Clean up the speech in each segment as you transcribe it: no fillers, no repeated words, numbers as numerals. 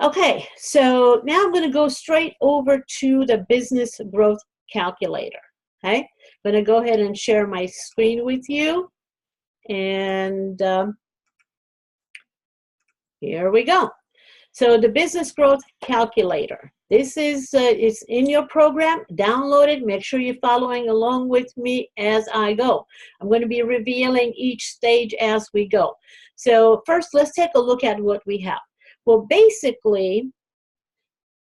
Okay, so now I'm going to go straight over to the business growth calculator. Okay, I'm going to go ahead and share my screen with you. And here we go. So the business growth calculator. This is it's in your program. Download it. Make sure you're following along with me as I go. I'm going to be revealing each stage as we go. So first, let's take a look at what we have. Well, basically,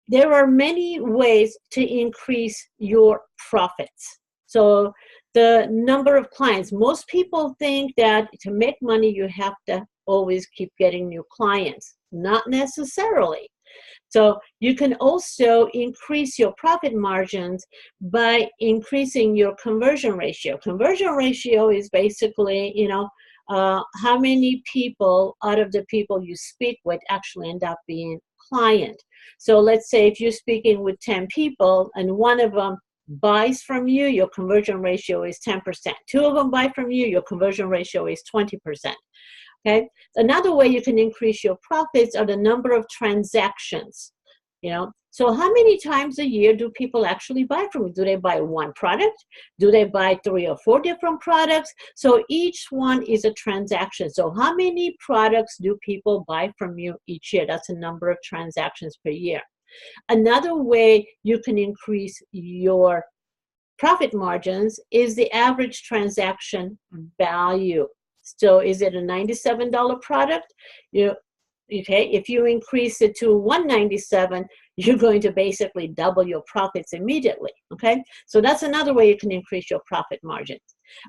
there are many ways to increase your profits. So the number of clients. Most people think that to make money, you have to always keep getting new clients. Not necessarily. So you can also increase your profit margins by increasing your conversion ratio. Conversion ratio is basically, how many people out of the people you speak with actually end up being client. So let's say if you're speaking with 10 people and one of them buys from you, your conversion ratio is 10%. Two of them buy from you, your conversion ratio is 20%. Okay. Another way you can increase your profits are the number of transactions. So how many times a year do people actually buy from you? Do they buy one product? Do they buy 3 or 4 different products? So each one is a transaction. So how many products do people buy from you each year? That's the number of transactions per year. Another way you can increase your profit margins is the average transaction value. So is it a $97 product? Okay, if you increase it to $197, you're going to basically double your profits immediately. Okay, so that's another way you can increase your profit margin.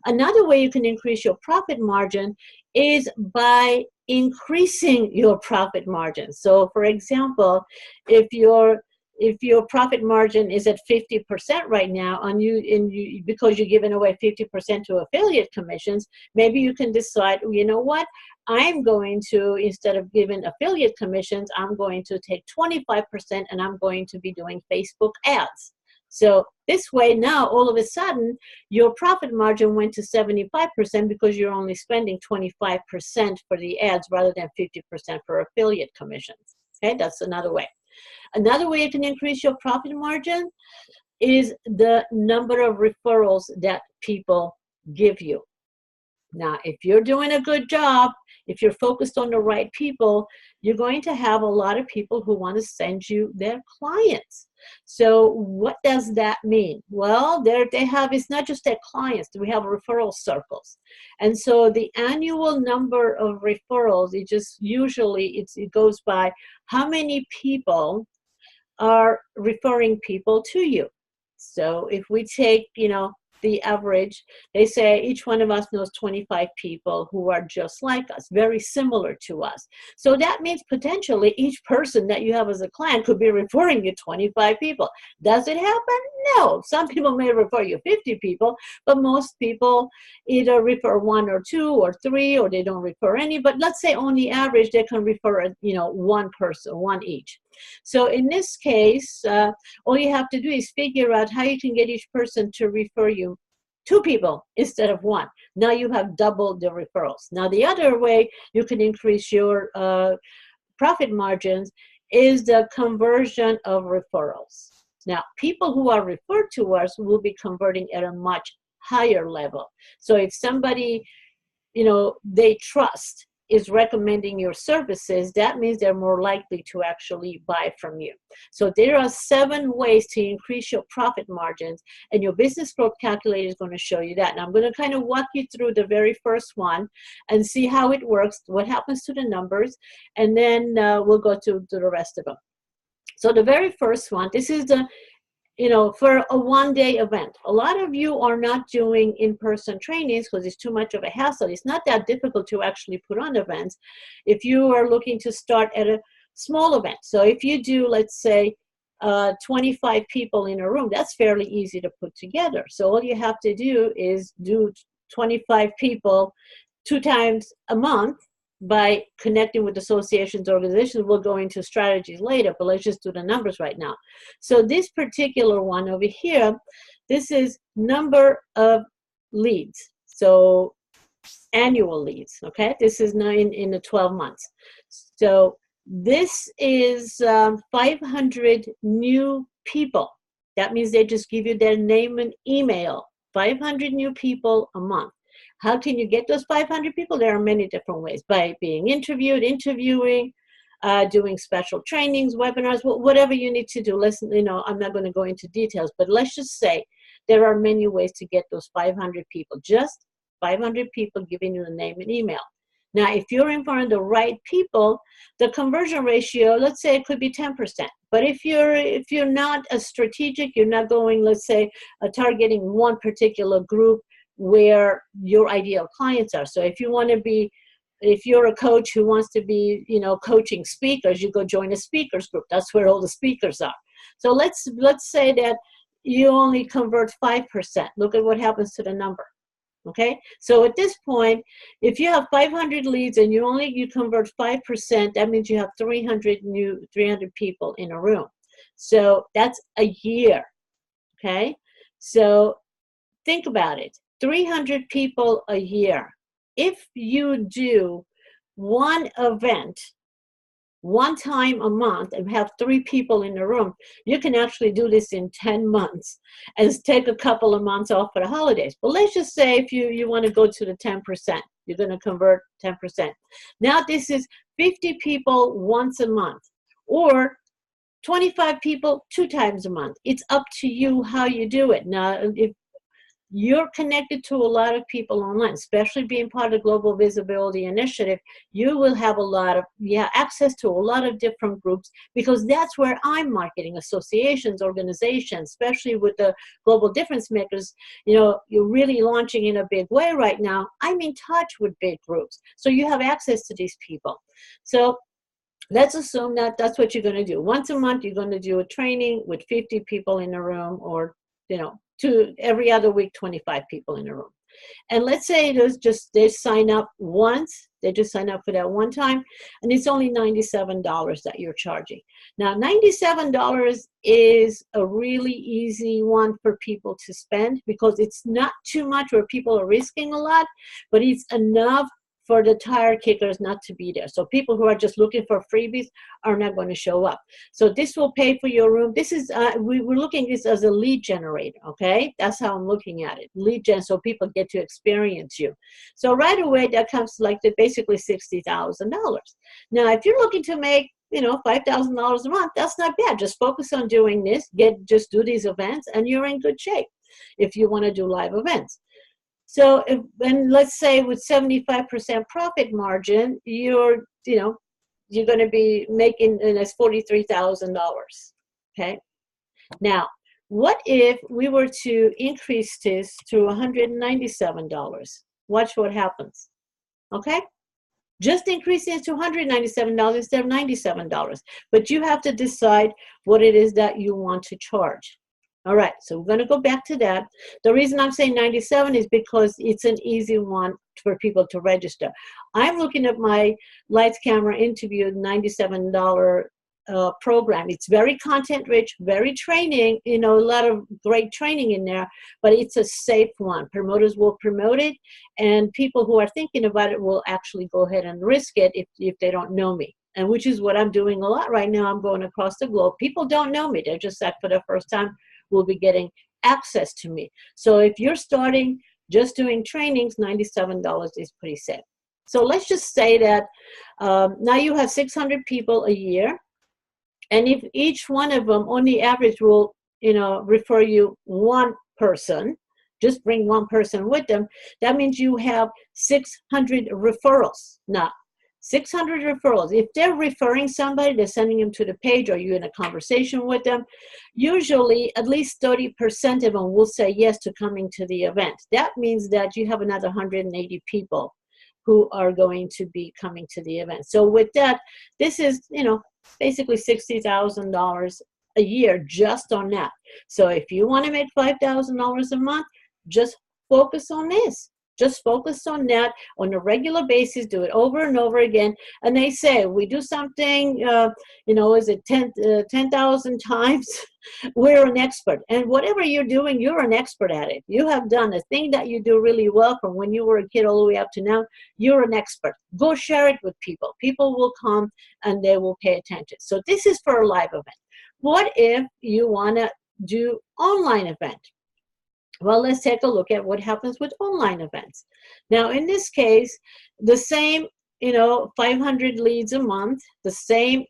Another way you can increase your profit margin is by increasing your profit margin. So for example, if your profit margin is at 50% right now, because you're giving away 50% to affiliate commissions, maybe you can decide, you know what, I'm going to, instead of giving affiliate commissions, I'm going to take 25% and I'm going to be doing Facebook ads. So this way now, all of a sudden, your profit margin went to 75% because you're only spending 25% for the ads rather than 50% for affiliate commissions. Okay, that's another way. Another way you can increase your profit margin is the number of referrals that people give you. Now, if you're doing a good job, if you're focused on the right people, you're going to have a lot of people who want to send you their clients. So what does that mean? Well, it's not just their clients. We have referral circles. And so the annual number of referrals, it goes by how many people are referring people to you. So if we take, the average, they say each one of us knows 25 people who are just like us, very similar to us. So that means potentially each person that you have as a client could be referring you 25 people. Does it happen? No. Some people may refer you 50 people, but most people either refer 1 or 2 or 3, or they don't refer any. But let's say on the average, they can refer, one person, one each. So in this case, all you have to do is figure out how you can get each person to refer you 2 people instead of 1. Now you have doubled the referrals. Now the other way you can increase your profit margins is the conversion of referrals. Now people who are referred to us will be converting at a much higher level. So if somebody, they trust is recommending your services, that means they're more likely to actually buy from you. So there are 7 ways to increase your profit margins, and your business growth calculator is going to show you that. And I'm going to kind of walk you through the very first one and see how it works, what happens to the numbers, and then we'll go to the rest of them. So the very first one, this is the for a one-day event. A lot of you are not doing in-person trainings because it's too much of a hassle. It's not that difficult to actually put on events if you are looking to start at a small event. So if you do, let's say, 25 people in a room, that's fairly easy to put together. So all you have to do is do 25 people 2 times a month by connecting with associations, organizations. We'll go into strategies later, but let's just do the numbers right now. So this particular one over here, this is number of leads. So annual leads, okay? This is now in the 12 months. So This is 500 new people. That means they just give you their name and email. 500 new people a month. How can you get those 500 people? There are many different ways. By being interviewed, interviewing, doing special trainings, webinars, whatever you need to do. Listen, I'm not going to go into details, but let's just say there are many ways to get those 500 people. Just 500 people giving you the name and email. Now, if you're in front of the right people, the conversion ratio, let's say it could be 10%. But if you're not as strategic, you're not going, let's say, targeting one particular group where your ideal clients are. So if you're a coach who wants to be, coaching speakers, you go join a speakers group. That's where all the speakers are. So let's say that you only convert 5%. Look at what happens to the number. Okay, so at this point, if you have 500 leads and you convert 5%, that means you have 300 people in a room. So that's a year. Okay, so think about it, 300 people a year. If you do one event one time a month and have 3 people in the room, you can actually do this in 10 months and take a couple of months off for the holidays. But let's just say if you want to go to the 10%, you're going to convert 10%. Now this is 50 people once a month, or 25 people 2 times a month. It's up to you how you do it. Now, if you're connected to a lot of people online, especially being part of the Global Visibility Initiative, you will have access to a lot of different groups, because that's where I'm marketing, associations, organizations, especially with the Global Difference Makers. You're really launching in a big way right now. I'm in touch with big groups. So you have access to these people. So let's assume that that's what you're going to do. Once a month, you're going to do a training with 50 people in a room, or every other week, 25 people in a room. And let's say they sign up once, they just sign up for that one time, and it's only $97 that you're charging. Now, $97 is a really easy one for people to spend, because it's not too much where people are risking a lot, but it's enough for the tire kickers not to be there. So people who are just looking for freebies are not going to show up. So this will pay for your room. This is, we're looking at this as a lead generator, okay? That's how I'm looking at it. Lead gen, so people get to experience you. So right away, that comes like to basically $60,000. Now, if you're looking to make, $5,000 a month, that's not bad. Just focus on doing this, just do these events, and you're in good shape if you want to do live events. So, and let's say with 75% profit margin, you're going to be making that's $43,000. Okay. Now, what if we were to increase this to $197? Watch what happens. Okay. Just increasing it to $197 instead of $97. But you have to decide what it is that you want to charge. All right, so we're going to go back to that. The reason I'm saying 97 is because it's an easy one for people to register. I'm looking at my Lights Camera Interview $97 program. It's very content rich, very training, a lot of great training in there, but it's a safe one. Promoters will promote it, and people who are thinking about it will actually go ahead and risk it if they don't know me. And which is what I'm doing a lot right now. I'm going across the globe. People don't know me. They're just for the first time will be getting access to me. So if you're starting just doing trainings, $97 is pretty safe. So let's just say that now you have 600 people a year, and if each one of them on the average will refer you one person, just bring one person with them, that means you have 600 referrals. Now, 600 referrals. If they're referring somebody, they're sending them to the page, or you're in a conversation with them, usually at least 30% of them will say yes to coming to the event. That means that you have another 180 people who are going to be coming to the event. So with that, this is, basically $60,000 a year just on that. So if you want to make $5,000 a month, just focus on this. Just focus on that on a regular basis. Do it over and over again. And they say, we do something, is it 10,000 times? We're an expert. And whatever you're doing, you're an expert at it. You have done a thing that you do really well from when you were a kid all the way up to now. You're an expert. Go share it with people. People will come and they will pay attention. So this is for a live event. What if you want to do online event? Well, let's take a look at what happens with online events. Now, in this case, the same, 500 leads a month, the same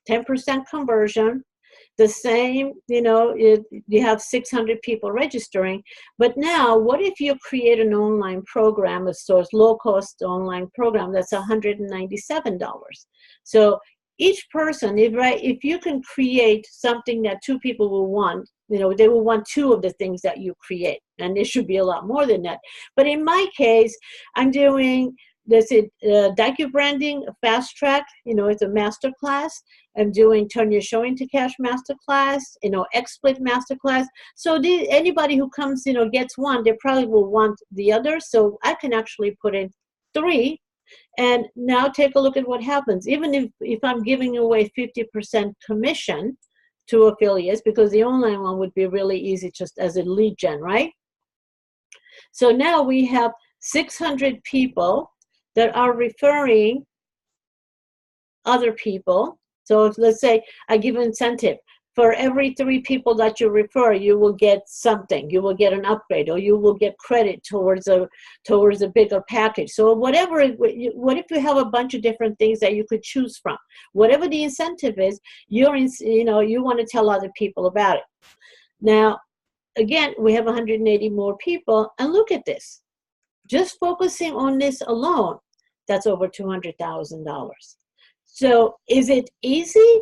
10% conversion, the same, you have 600 people registering. But now, what if you create an online program, a low-cost online program that's $197? So each person, if you can create something that two people will want, they will want two of the things that you create, and there should be a lot more than that. But in my case, I'm doing Daiku branding, fast track, it's a master class. I'm doing turn your show into cash master class, XSplit master class. So anybody who comes, gets one, they probably will want the other. So I can actually put in 3. And now take a look at what happens. Even if I'm giving away 50% commission to affiliates, because the online one would be really easy just as a lead gen, right? So now we have 600 people that are referring other people. So let's say I give an incentive. For every 3 people that you refer, you will get something. You will get an upgrade, or you will get credit towards a bigger package. So what if you have a bunch of different things that you could choose from? Whatever the incentive is, you want to tell other people about it. Now, again, we have 180 more people, and look at this. Just focusing on this alone, that's over $200,000. So is it easy?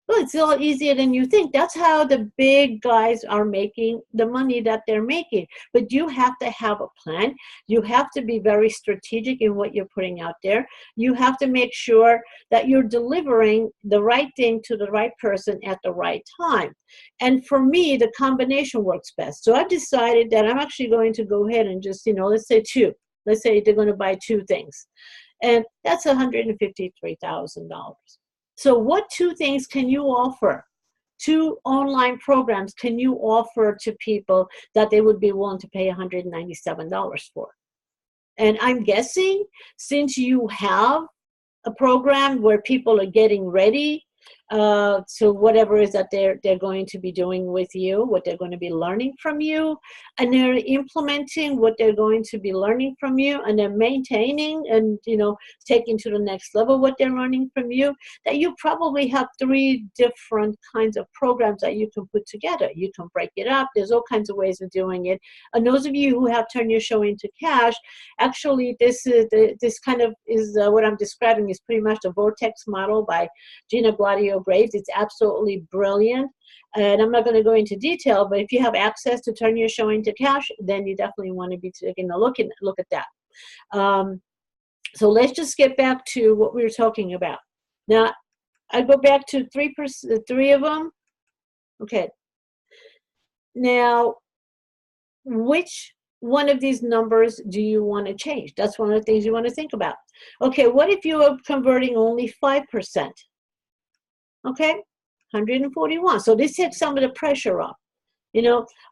Well, it's a lot easier than you think. That's how the big guys are making the money that they're making. But you have to have a plan. You have to be very strategic in what you're putting out there. You have to make sure that you're delivering the right thing to the right person at the right time. And for me, the combination works best. So I've decided that I'm actually going to go ahead and just, let's say 2. Let's say they're going to buy 2 things. And that's $153,000. So what 2 things can you offer? 2 online programs can you offer to people that they would be willing to pay $197 for? And I'm guessing since you have a program where people are getting ready so whatever it is that they're going to be doing with you, what they're going to be learning from you, and they're implementing what they're going to be learning from you, and they're maintaining and taking to the next level what they're learning from you, that you probably have 3 different kinds of programs that you can put together. You can break it up. There's all kinds of ways of doing it. And those of you who have turned your show into cash, actually this kind of is what I'm describing is pretty much the Vortex model by Gina Gladio Graves. It's absolutely brilliant. And I'm not going to go into detail, but if you have access to turn your show into cash, then you definitely want to be taking a look at that. So let's just get back to what we were talking about. Now, I go back to 3 of them. Okay. Now, which one of these numbers do you want to change? That's one of the things you want to think about. Okay, what if you are converting only 5%? Okay, 141. So this takes some of the pressure off.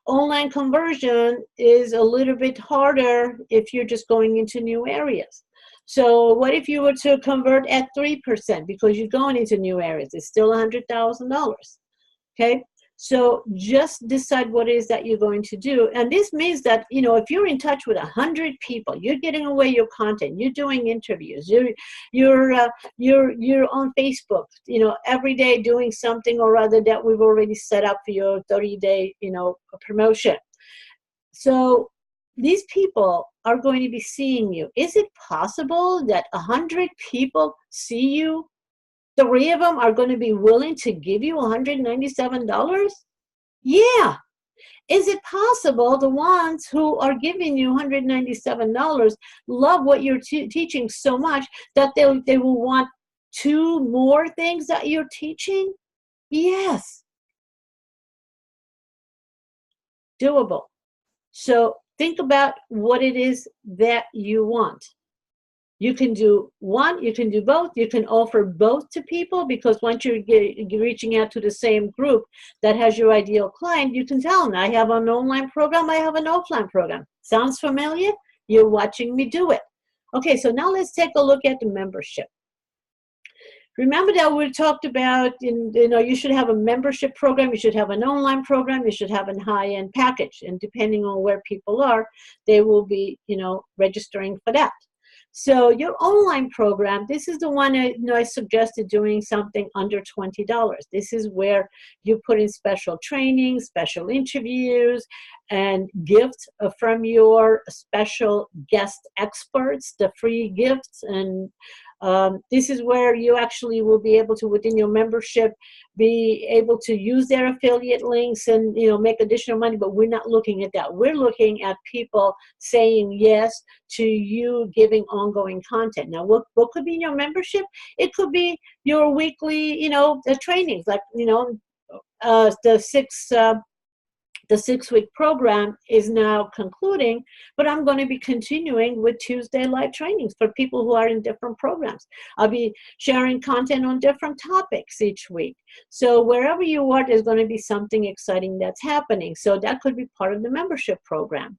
Online conversion is a little bit harder if you're just going into new areas. So what if you were to convert at 3% because you're going into new areas? It's still $100,000. Okay, so just decide what it is that you're going to do. And this means that, if you're in touch with 100 people, you're getting away your content, you're doing interviews, you're on Facebook, every day doing something or other that we've already set up for your 30-day, promotion. So these people are going to be seeing you. Is it possible that 100 people see you? 3 of them are going to be willing to give you $197? Yeah. Is it possible the ones who are giving you $197 love what you're teaching so much that they will want 2 more things that you're teaching? Yes. Doable. So Think about what it is that you want. You can do one, you can do both, you can offer both to people, because once you're reaching out to the same group that has your ideal client, you can tell them, I have an online program, I have an offline program. Sounds familiar? You're watching me do it. Okay, so now let's take a look at the membership. Remember that we talked about, you should have a membership program, you should have an online program, you should have a high-end package, and depending on where people are, they will be, registering for that. So your online program, this is the one I suggested doing something under $20. This is where you put in special training, special interviews, and gifts from your special guest experts, the free gifts. And this is where you actually will be able to, within your membership, be able to use their affiliate links and make additional money. But we're not looking at that. We're looking at people saying yes to you giving ongoing content. Now, what could be in your membership? It could be your weekly, the trainings, like the 6-week program is now concluding, but I'm going to be continuing with Tuesday live trainings for people who are in different programs. I'll be sharing content on different topics each week. So wherever you are, there's going to be something exciting that's happening. So that could be part of the membership program.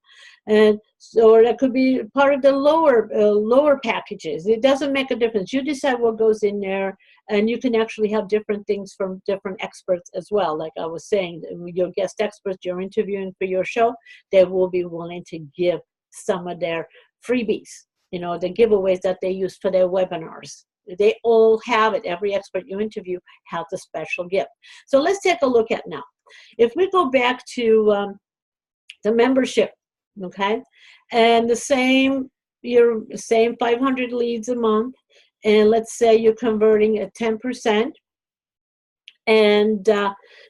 And so that could be part of the lower packages. It doesn't make a difference. You decide what goes in there, and you can actually have different things from different experts as well. Like I was saying, your guest experts you're interviewing for your show, they will be willing to give some of their freebies, the giveaways that they use for their webinars. They all have it. Every expert you interview has a special gift. So let's take a look at now. If we go back to the membership, okay, and your same 500 leads a month, and let's say you're converting at 10%, and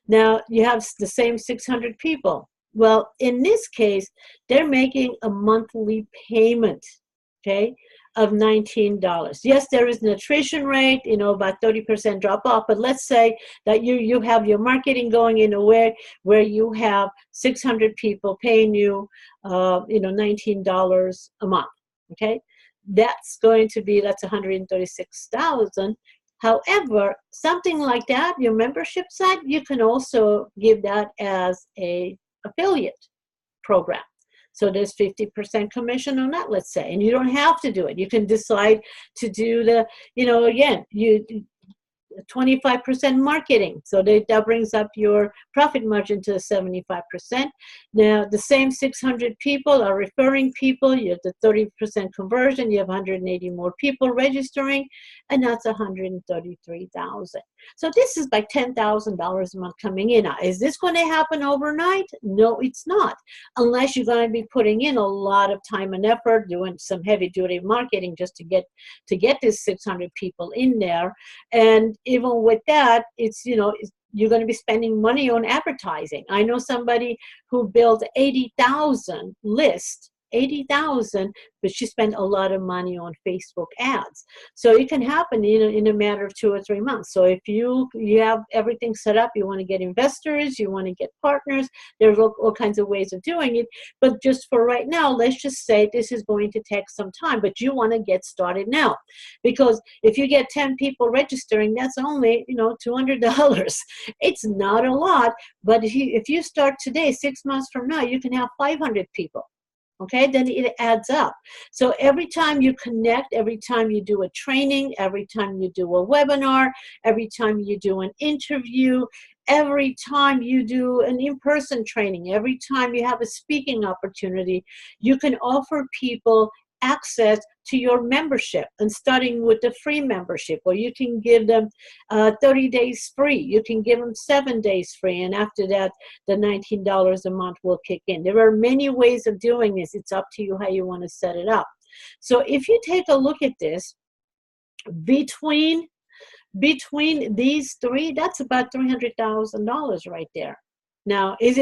now you have the same 600 people. Well, in this case, they're making a monthly payment, okay, of $19. Yes, there is an attrition rate, about 30% drop off, but let's say that you have your marketing going in a way where you have 600 people paying you, $19 a month, okay? That's $136,000. However, something like that, your membership site, you can also give that as a affiliate program. So there's 50% commission on that, let's say, and you don't have to do it. You can decide to do the, again, 25% marketing. So that brings up your profit margin to 75%. Now, the same 600 people are referring people. You have the 30% conversion. You have 180 more people registering, and that's $133,000. So this is like $10,000 a month coming in. Now, is this going to happen overnight? No, it's not. Unless you're going to be putting in a lot of time and effort, doing some heavy-duty marketing just to get this 600 people in there. And even with that, you're going to be spending money on advertising. I know somebody who built 80,000 list, 80,000, but she spent a lot of money on Facebook ads. So it can happen in a matter of 2 or 3 months. So if you have everything set up, you want to get investors, you want to get partners, there's all kinds of ways of doing it. But just for right now, let's just say this is going to take some time, but you want to get started now. Because if you get 10 people registering, that's only, $200. It's not a lot, but if you start today, 6 months from now, you can have 500 people. Okay, then it adds up. So every time you connect, every time you do a training, every time you do a webinar, every time you do an interview, every time you do an in-person training, every time you have a speaking opportunity, you can offer people access to your membership, and starting with the free membership, or you can give them 30 days free. You can give them 7 days free, and after that, the $19 a month will kick in. There are many ways of doing this. It's up to you how you want to set it up. So if you take a look at this, between these three, that's about $300,000 right there. Now, is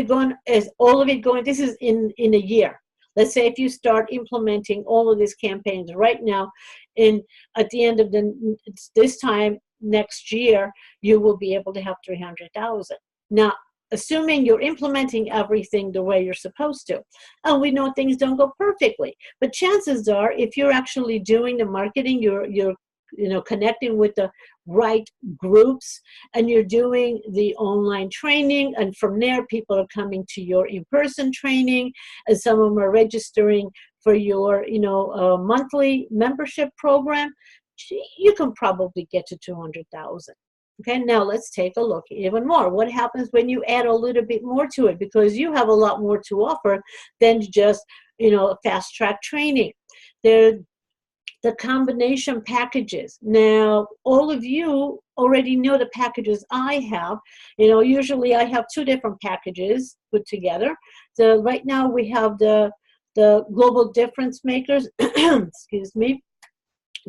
all of it going? This is in a year. Let's say if you start implementing all of these campaigns right now, at the end of this time next year, you will be able to have $300,000. Now, assuming you're implementing everything the way you're supposed to. And we know things don't go perfectly, but chances are, if you're actually doing the marketing, you're connecting with the right groups, and you're doing the online training, and from there people are coming to your in-person training, and some of them are registering for your monthly membership program, you can probably get to 200,000. Okay, now let's take a look even more. What happens when you add a little bit more to it? Because you have a lot more to offer than just, fast track training. The combination packages. Now, all of you already know the packages I have. Usually I have 2 different packages put together. So right now we have the Global Difference Makers, excuse me,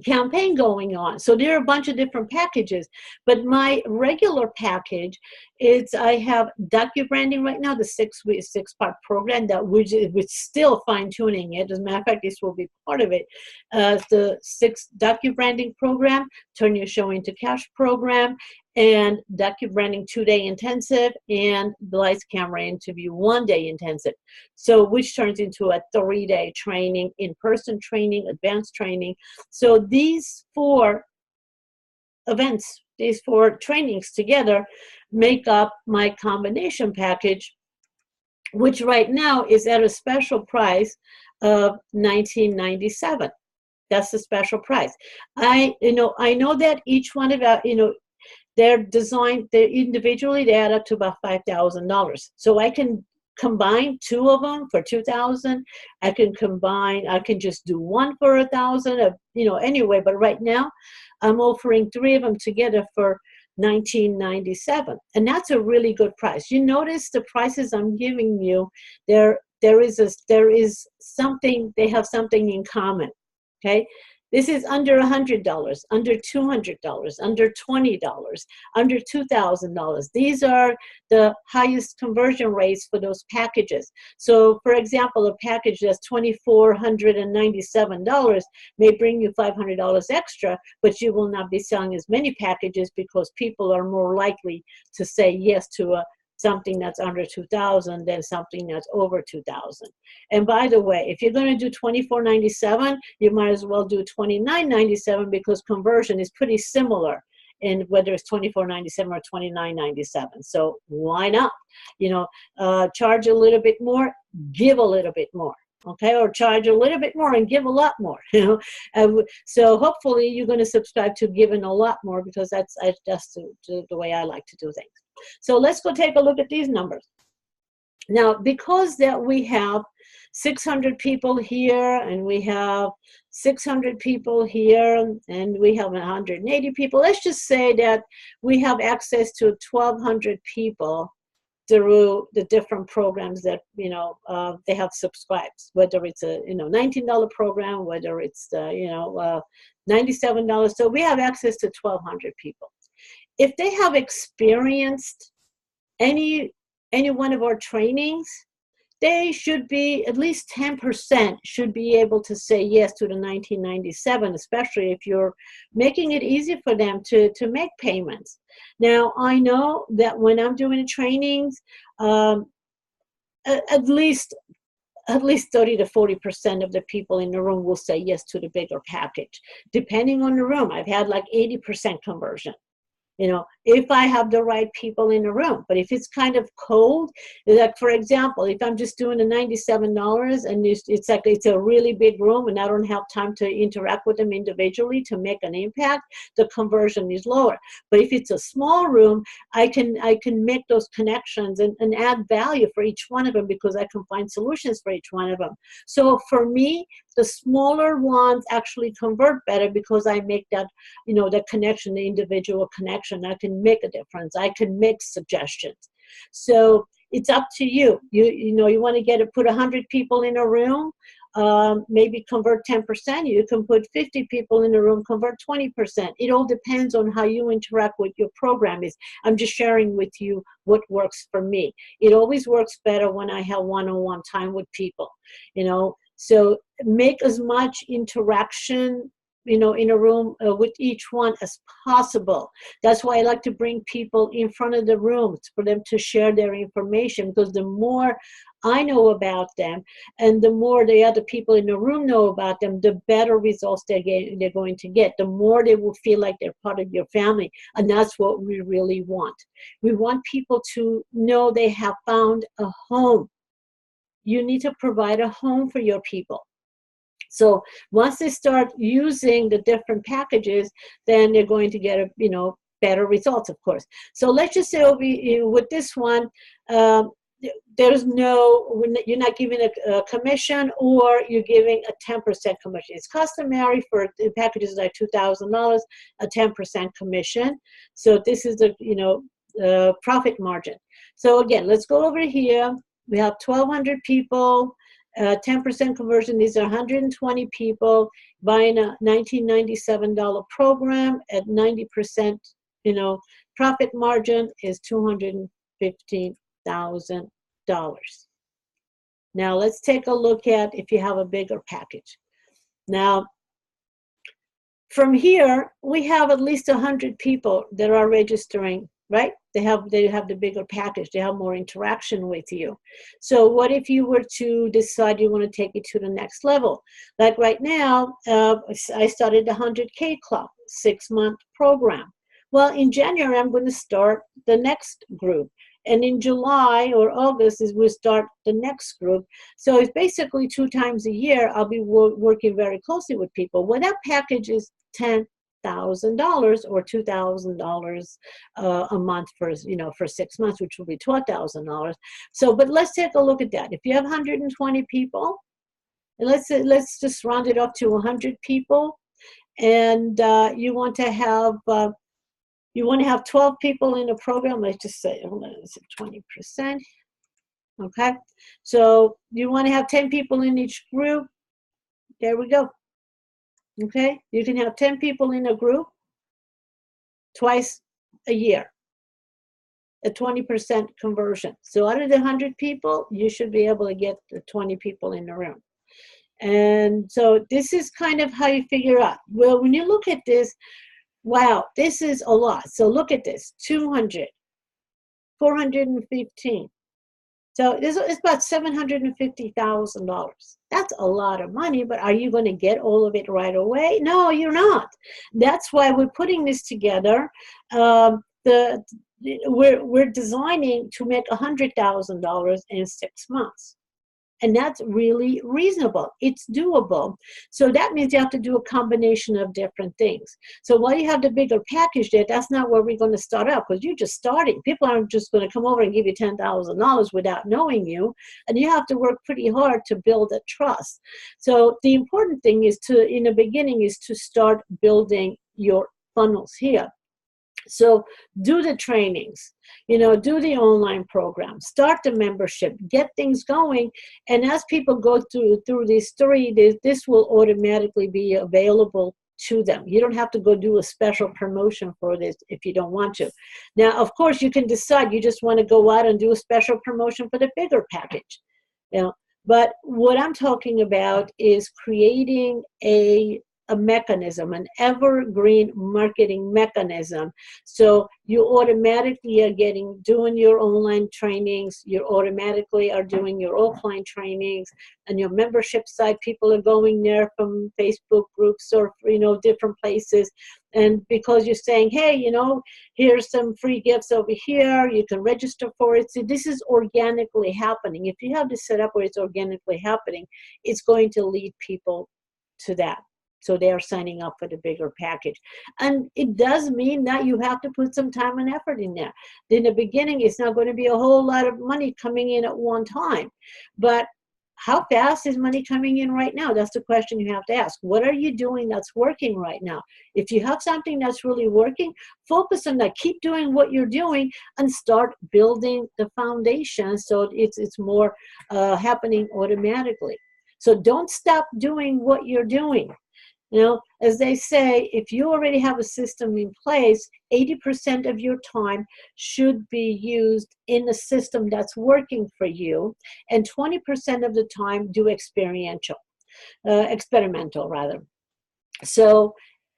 campaign going on. So there are a bunch of different packages, but my regular package is, I have docu-branding right now, the 6-part program that we're still fine-tuning it. As a matter of fact, this will be part of it. The 6 docu-branding program, Turn Your Show into Cash program, and docu-branding 2-day intensive, and the lights camera interview 1-day intensive. So which turns into a 3-day training, in-person training, advanced training. So these 4 events, these 4 trainings together make up my combination package, which right now is at a special price of $19.97. That's the special price. I know that each one of our, they're designed, individually, they add up to about $5,000. So I can combine 2 of them for $2,000. I can just do 1 for $1,000, anyway. But right now, I'm offering 3 of them together for $19.97, and that's a really good price. You notice the prices I'm giving you, there is something, they have something in common. Okay. This is under $100, under $200, under $20, under $2,000. These are the highest conversion rates for those packages. So, for example, a package that's $2,497 may bring you $500 extra, but you will not be selling as many packages because people are more likely to say yes to something that's under 2,000 than something that's over 2,000. And by the way, if you're going to do $24.97, you might as well do $29.97, because conversion is pretty similar in whether it's $24.97 or $29.97. So why not? Charge a little bit more, give a little bit more. Okay, or charge a little bit more and give a lot more. So hopefully you're going to subscribe to giving a lot more, because that's the way I like to do things. So let's go take a look at these numbers. Now, because that we have 600 people here, and we have 600 people here, and we have 180 people, let's just say that we have access to 1,200 people through the different programs that they have subscribed, whether it's a $19 program, whether it's $97. So we have access to 1,200 people. If they have experienced any one of our trainings, they should be, at least 10% should be able to say yes to the $19.97, especially if you're making it easy for them to make payments. Now, I know that when I'm doing the trainings, at least 30 to 40% of the people in the room will say yes to the bigger package. Depending on the room, I've had like 80% conversion. If I have the right people in the room. But if it's kind of cold, like for example, if I'm just doing the $97 and it's a really big room and I don't have time to interact with them individually to make an impact, the conversion is lower. But if it's a small room, I can make those connections and add value for each one of them, because I can find solutions for each one of them. So for me, the smaller ones actually convert better, because I make that, the connection, the individual connection. I can make a difference. I can make suggestions. So it's up to you. You want to put 100 people in a room, maybe convert 10%. You can put 50 people in a room, convert 20%. It all depends on how you interact with your program. I'm just sharing with you what works for me. It always works better when I have one-on-one time with people, So make as much interaction in a room with each one as possible. That's why I like to bring people in front of the room for them to share their information, because the more I know about them and the more the other people in the room know about them, the better results they're going to get. The more they will feel like they're part of your family. And that's what we really want. We want people to know they have found a home. You need to provide a home for your people. So once they start using the different packages, then they're going to get better results, of course. So let's just say with this one, you're not giving a commission, or you're giving a 10% commission. It's customary for the packages like $2,000, a 10% commission. So this is the profit margin. So again, let's go over here. We have 1,200 people. 10% conversion, these are 120 people buying a $1997 program at 90%, profit margin is $215,000. Now let's take a look at if you have a bigger package. Now, from here, we have at least 100 people that are registering, right? They have the bigger package. They have more interaction with you. So what if you were to decide you want to take it to the next level? Like right now, I started the 100K Club, 6-month program. Well, in January, I'm going to start the next group. And in July or August we'll start the next group. So it's basically 2 times a year I'll be working very closely with people. Well, that package is $10,000 or $2,000 a month for 6 months, which will be $12,000. So, but let's take a look at that. If you have 120 people, and let's just round it up to 100 people, and you want to have 12 people in a program. Let's just say, hold on, it's 20%. Okay, so you want to have 10 people in each group. There we go. Okay, you can have 10 people in a group twice a year, a 20% conversion. So out of the 100 people, you should be able to get the 20 people in the room. And so this is kind of how you figure out. Well, when you look at this, wow, this is a lot. So look at this, 200, 415. So it's about $750,000. That's a lot of money, but are you going to get all of it right away? No, you're not. That's why we're putting this together. We're designing to make $100,000 in 6 months. And that's really reasonable. It's doable. So that means you have to do a combination of different things. So while you have the bigger package there, that's not where we're going to start out, because you're just starting. People aren't just going to come over and give you $10,000 without knowing you. And you have to work pretty hard to build a trust. So the important thing is in the beginning, is to start building your funnels here. So do the trainings, do the online program, start the membership, get things going. And as people go through these 3, this will automatically be available to them. You don't have to go do a special promotion for this if you don't want to. Now, of course, you can decide you just want to go out and do a special promotion for the bigger package. But what I'm talking about is creating a mechanism, an evergreen marketing mechanism. So you automatically are doing your online trainings, you automatically are doing your offline trainings, and your membership site, people are going there from Facebook groups or different places. And because you're saying, hey, here's some free gifts over here, you can register for it. So this is organically happening. If you have this set up where it's organically happening, it's going to lead people to that. So they are signing up for the bigger package. And it does mean that you have to put some time and effort in there. In the beginning, it's not going to be a whole lot of money coming in at one time. But how fast is money coming in right now? That's the question you have to ask. What are you doing that's working right now? If you have something that's really working, focus on that. Keep doing what you're doing and start building the foundation so it's more happening automatically. So don't stop doing what you're doing. As they say, if you already have a system in place, 80% of your time should be used in a system that's working for you, and 20% of the time do experimental rather. So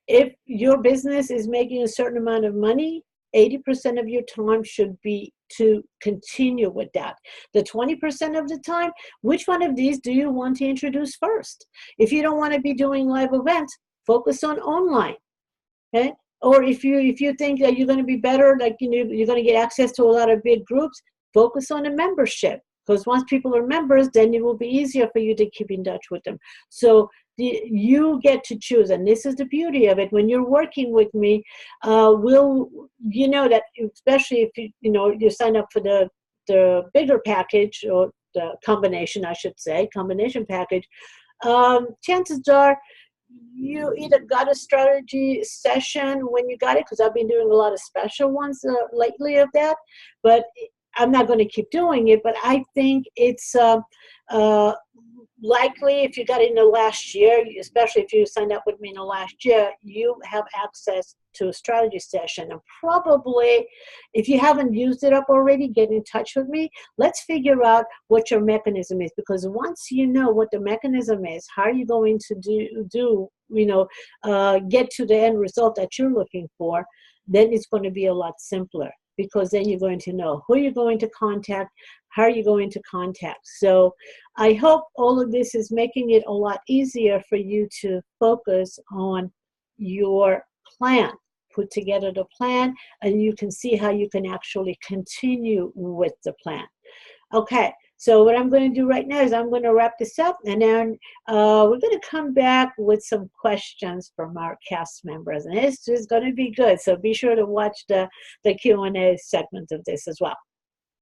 if your business is making a certain amount of money, 80% of your time should be to continue with that. The 20% of the time, which one of these do you want to introduce first? If you don't want to be doing live events, focus on online. Okay? Or if you think that you're going to be better, like you're going to get access to a lot of big groups, focus on a membership. Because once people are members, then it will be easier for you to keep in touch with them. So you get to choose, and this is the beauty of it. When you're working with me, you know that, especially if you sign up for the bigger package, or the combination, I should say, combination package. Chances are you either got a strategy session when you got it, because I've been doing a lot of special ones lately of that, but I'm not going to keep doing it. But I think it's likely, if you got it in the last year, especially if you signed up with me in the last year, you have access to a strategy session. And probably, if you haven't used it up already, get in touch with me. Let's figure out what your mechanism is, because once you know what the mechanism is, how are you going to get to the end result that you're looking for, then it's going to be a lot simpler, because then you're going to know who you're going to contact, how are you going to contact. So I hope all of this is making it a lot easier for you to focus on your plan. Put together the plan, and you can see how you can actually continue with the plan. Okay, so what I'm going to do right now is I'm going to wrap this up, and then we're going to come back with some questions from our cast members, and this is going to be good. So be sure to watch the Q&A segment of this as well.